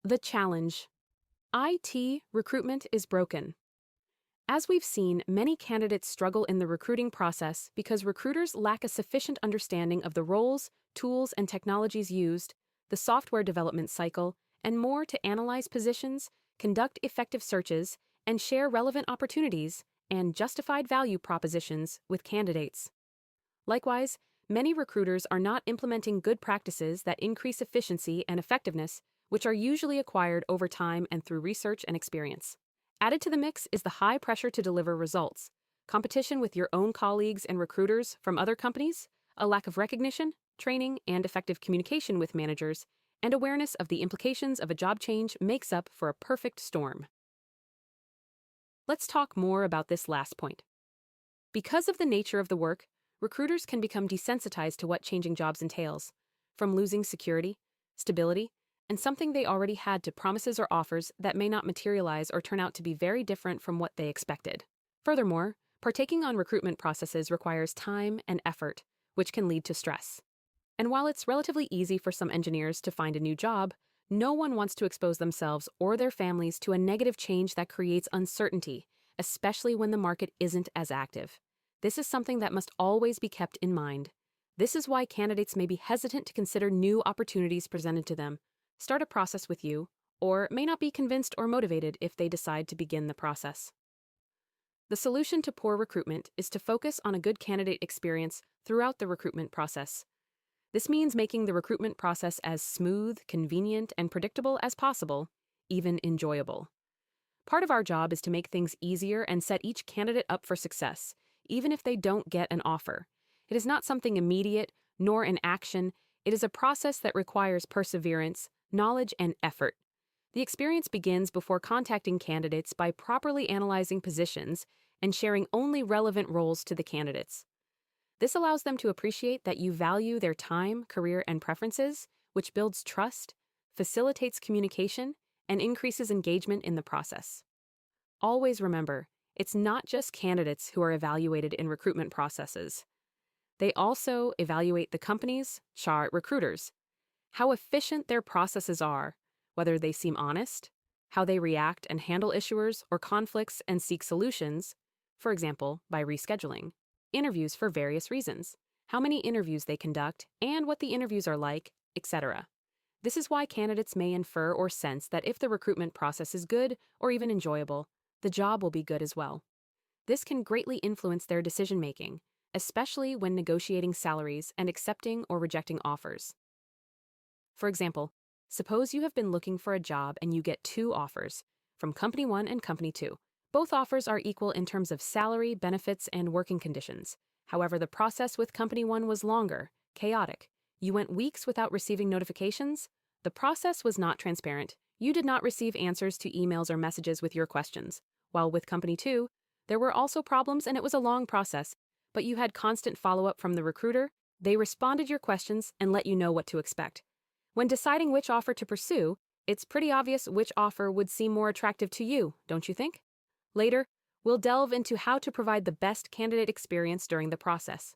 The challenge. IT recruitment is broken. As we've seen, many candidates struggle in the recruiting process because recruiters lack a sufficient understanding of the roles, tools, and technologies used, the software development cycle, and more to analyze positions, conduct effective searches, and share relevant opportunities and justified value propositions with candidates. Likewise, many recruiters are not implementing good practices that increase efficiency and effectiveness, which are usually acquired over time and through research and experience. Added to the mix is the high pressure to deliver results, competition with your own colleagues and recruiters from other companies, a lack of recognition, training, and effective communication with managers, and awareness of the implications of a job change makes up for a perfect storm. Let's talk more about this last point. Because of the nature of the work, recruiters can become desensitized to what changing jobs entails, from losing security, stability, and something they already had to promises or offers that may not materialize or turn out to be very different from what they expected. Furthermore, partaking on recruitment processes requires time and effort, which can lead to stress. And while it's relatively easy for some engineers to find a new job, no one wants to expose themselves or their families to a negative change that creates uncertainty, especially when the market isn't as active. This is something that must always be kept in mind. This is why candidates may be hesitant to consider new opportunities presented to them, start a process with you, or may not be convinced or motivated if they decide to begin the process. The solution to poor recruitment is to focus on a good candidate experience throughout the recruitment process. This means making the recruitment process as smooth, convenient, and predictable as possible, even enjoyable. Part of our job is to make things easier and set each candidate up for success, even if they don't get an offer. It is not something immediate, nor an action. It is a process that requires perseverance, knowledge, and effort. The experience begins before contacting candidates by properly analyzing positions and sharing only relevant roles to the candidates. This allows them to appreciate that you value their time, career, and preferences, which builds trust, facilitates communication, and increases engagement in the process. Always remember, it's not just candidates who are evaluated in recruitment processes. They also evaluate the companies, recruiters, how efficient their processes are, whether they seem honest, how they react and handle issuers or conflicts and seek solutions, for example, by rescheduling, interviews for various reasons, how many interviews they conduct, and what the interviews are like, etc. This is why candidates may infer or sense that if the recruitment process is good or even enjoyable, the job will be good as well. This can greatly influence their decision-making, especially when negotiating salaries and accepting or rejecting offers. For example, suppose you have been looking for a job and you get 2 offers from Company 1 and Company 2. Both offers are equal in terms of salary, benefits, and working conditions. However, the process with Company 1 was longer, chaotic. You went weeks without receiving notifications. The process was not transparent. You did not receive answers to emails or messages with your questions. While with Company 2, there were also problems and it was a long process, but you had constant follow-up from the recruiter. They responded your questions and let you know what to expect. When deciding which offer to pursue, it's pretty obvious which offer would seem more attractive to you, don't you think? Later, we'll delve into how to provide the best candidate experience during the process.